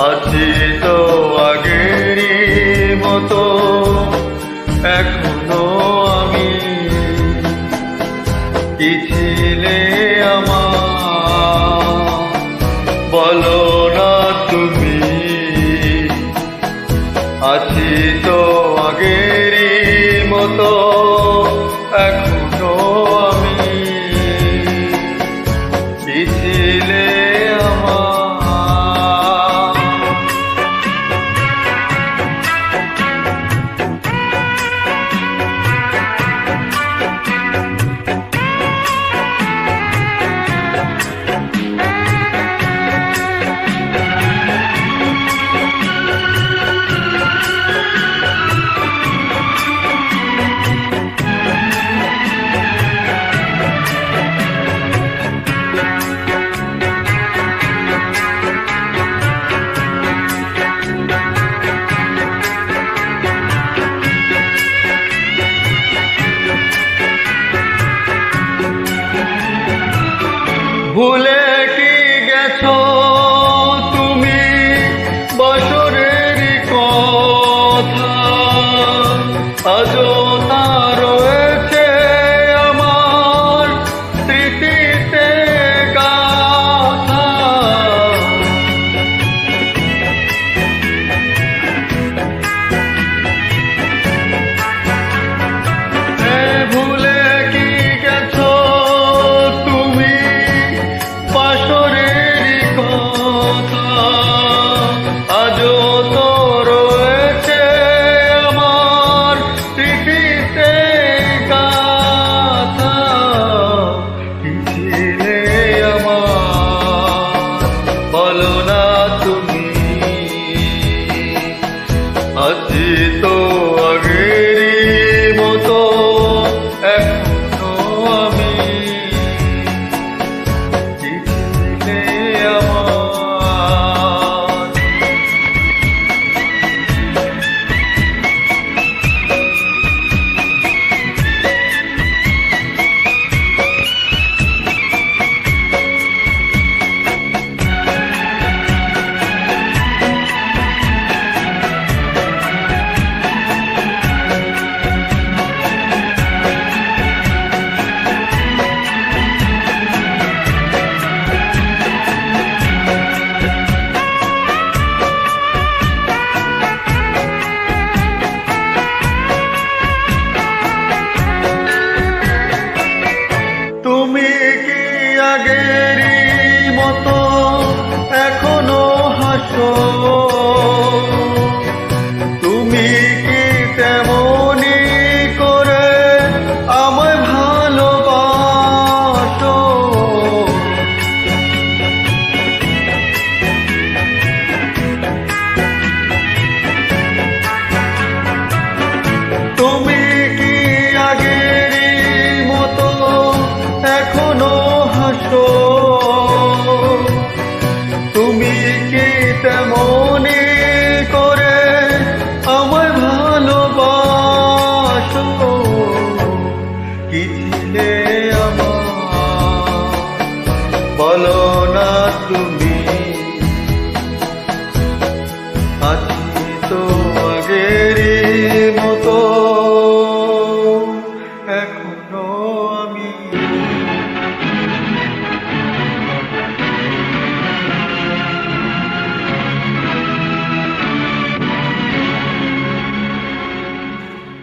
আছি তো আগেরই মতো এখনো আমি। কি ছিলে আমার বলো না তুমি। আছি তো আগেরই মতো এখনো আমি। কি ছিলে ভুলে কি গেছো তুমি বছরের কথা? আজও তা রয়েছে আমার স্মৃতিতে গাথা। ভুলে কি গেছো তুমি বাসরের কথা? আজও তো রয়েছে আমার স্মৃতিতে গাথা। কি ছিলে আমার বলো না তুমি। আছি তো আগেরই মতো এখনো আমি। কি ছিলে আমার। তুমি কি আগেরই মতো এখনো হাসো? তুমি কি তেমনি করে আমায় ভালোবাসো? তুমি কি আগেরই মতো এখনো হাসো? তুমি কি তেমনি করে আমায় ভালোবাসো? কি ছিলে আমার বলো না তুমি।